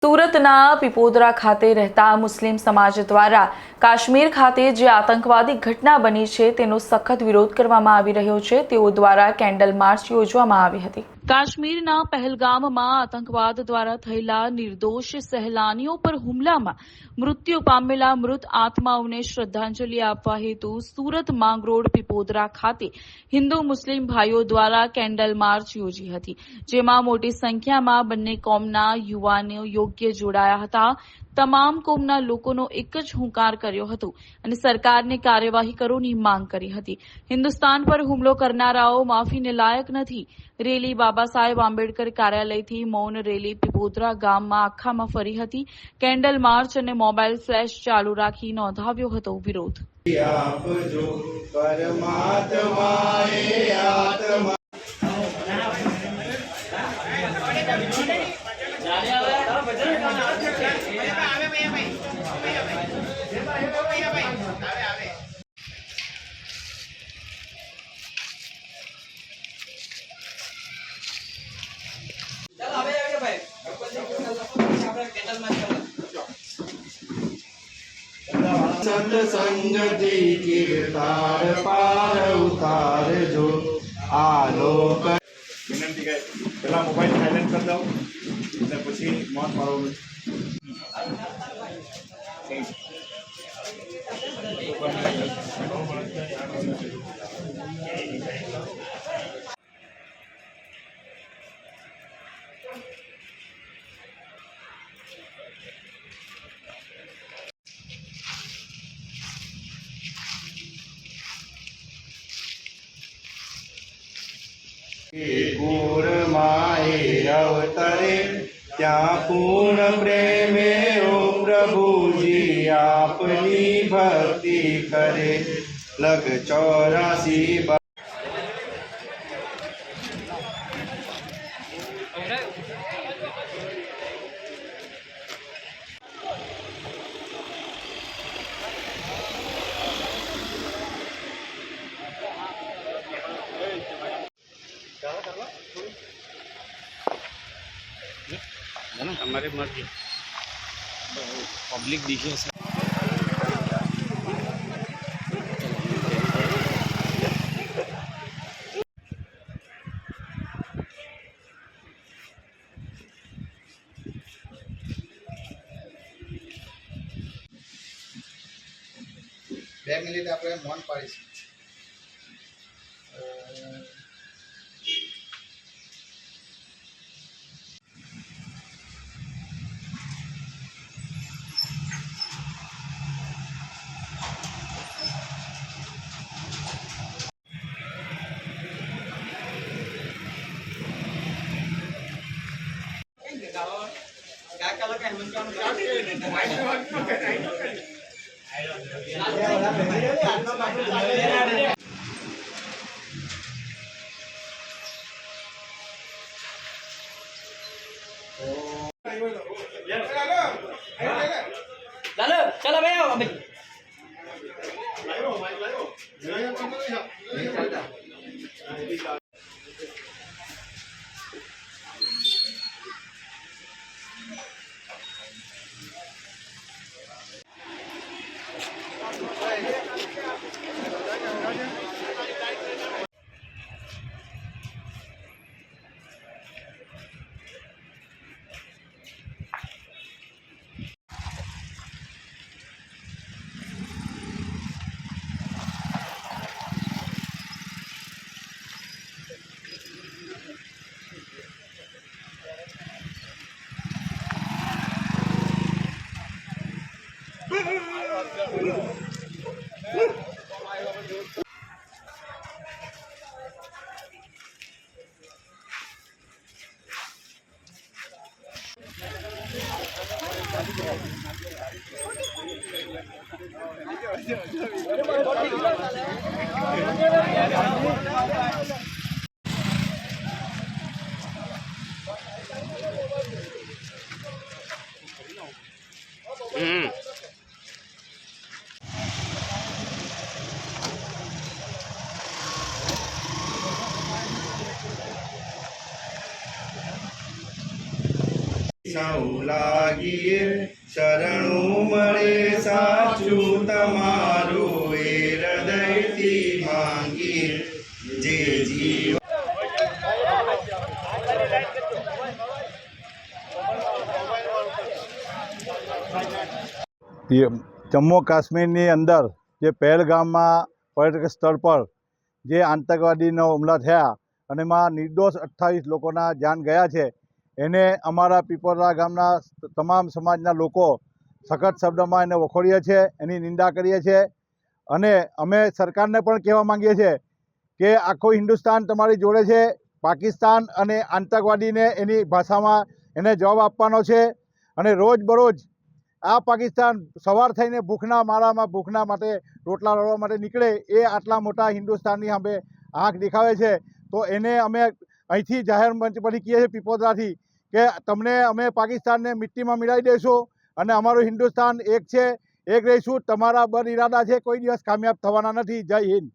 સુરતના પીપોદરા ખાતે રહેતા મુસ્લિમ સમાજ દ્વારા કાશ્મીર ખાતે જે આતંકવાદી ઘટના બની છે તેનો સખત વિરોધ કરવામાં આવી રહ્યો છે। તેઓ દ્વારા કેન્ડલ માર્ચ યોજવામાં આવી હતી। કાશ્મીરના પહેલગામમાં આતંકવાદ દ્વારા થયેલા નિર્દોષ સહેલાનીઓ પર હુમલામાં મૃત્યુ પામેલા મૃત આત્માઓને શ્રદ્ધાંજલિ આપવા હેતુ સુરત માંગરોળ પીપોદરા ખાતે હિન્દુ મુસ્લિમ ભાઈઓ દ્વારા કેન્ડલ માર્ચ યોજી હતી, જેમાં મોટી સંખ્યામાં બંને કોમના યુવાનો યોગ્ય જોડાયા હતા। તમામ કોમના લોકોનો એક જ હુંકાર કર્યો હતો અને સરકારને કાર્યવાહી કરવાની માંગ કરી હતી। હિન્દુસ્તાન પર હુમલો કરનારાઓ માફીને લાયક નથી। રેલી બાબા સાહેબ આંબેડકર કાર્યાલયથી મૌન રેલી પીપોદરા ગામમાં આખામાં ફરી હતી। કેન્ડલ માર્ચ અને મોબાઈલ ફ્લેશ ચાલુ રાખી નોંધાવ્યો હતો વિરોધ। सत्संगति कीर्तार पार उतारजो आलोक। विनंती है पहला मोबाइल साइलेंट कर दो અને પછી મૌન પાડવાનું। कूर माए अवतरे त्या पूर्ण प्रेमे ओ प्रभु जी आपनी भक्ति करे लग 84 हमारे मर्जी पब्लिक दिखे से બે મિનિટ આપણે મૌન પાડીશું। चलो भाई आओ अभी सौ लागे। માગીએ શરણું મળે સાચું તમારું એ હૃદયથી માંગીએ જે જીવ જમ્મુ કાશ્મીરની અંદર જે પહેલગામમાં પર્યટક સ્થળ પર જે આતંકવાદીનો હુમલા થયા અને એમાં નિર્દોષ 28 લોકોના જાન ગયા છે એને અમારા પીપળા ગામના તમામ સમાજના લોકો સખત શબ્દમાં એને વખોડીએ છીએ, એની નિંદા કરીએ છીએ અને અમે સરકારને પણ કહેવા માંગીએ છીએ કે આખું હિન્દુસ્તાન તમારી જોડે છે. પાકિસ્તાન અને આતંકવાદીને એની ભાષામાં એને જવાબ આપવાનો છે અને રોજબરોજ આ પાકિસ્તાન સવાર થઈને ભૂખના મારામાં ભૂખના માટે રોટલા લડવા માટે નીકળે એ આટલા મોટા હિન્દુસ્તાનની સામે આંખ દેખાવે છે. તો એને અમે અહીંથી જાહેર મંચ પરથી કહીએ છીએ પીપોદરાથી કે તમને અમે પાકિસ્તાનને મિટ્ટીમાં મિલાવી દઈશું અને અમારું હિન્દુસ્તાન એક છે, એક રહીશું. તમારા બદ ઇરાદા છે, કોઈ દિવસ કામયાબ થવાના નથી. જય હિન્દ.